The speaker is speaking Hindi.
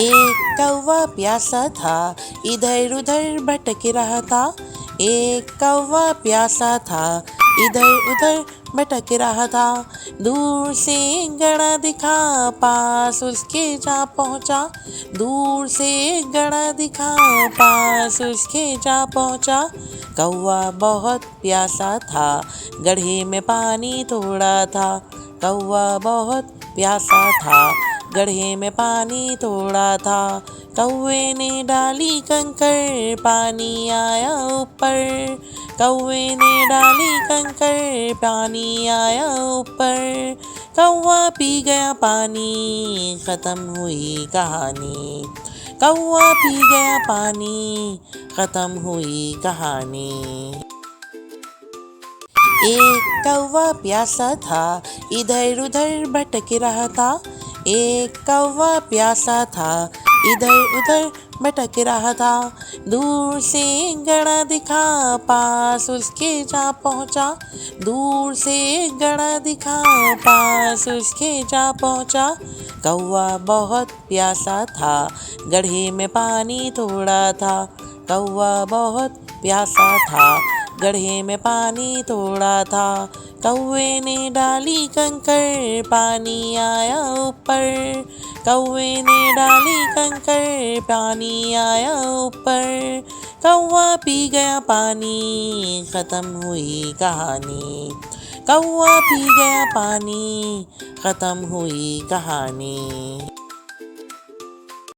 एक कौवा प्यासा था, इधर उधर भटक रहा था। एक कौवा प्यासा था, इधर उधर भटक रहा था। दूर से गड़ा दिखा, पास उसके जा पहुँचा। दूर से गड़ा दिखा, पास उसके जा पहुँचा। कौवा बहुत प्यासा था, गड्ढे में पानी थोड़ा था। कौवा बहुत प्यासा था, गड्ढे में पानी थोड़ा था। कौवे ने डाली कंकड़, पानी आया ऊपर। कौवे ने डाली कंकड़, पानी आया ऊपर। कौवा पी गया पानी, खत्म हुई कहानी। कौवा पी गया पानी, खत्म हुई कहानी। एक कौवा प्यासा था, इधर उधर भटक रहा था। एक कौवा प्यासा था, इधर उधर भटक रहा था। दूर से गड़ा दिखा, पास उसके जा पहुँचा। दूर से गड़ा दिखा, पास उसके जा पहुँचा। कौवा बहुत प्यासा था, गड्ढे में पानी थोड़ा था। कौवा बहुत प्यासा था, गड्ढे में पानी थोड़ा था। कौवे ने डाली कंकड़, पानी आया ऊपर। कौवे ने डाली कंकड़, पानी आया ऊपर। कौवा पी गया पानी, खत्म हुई कहानी। कौवा पी गया पानी, खत्म हुई कहानी।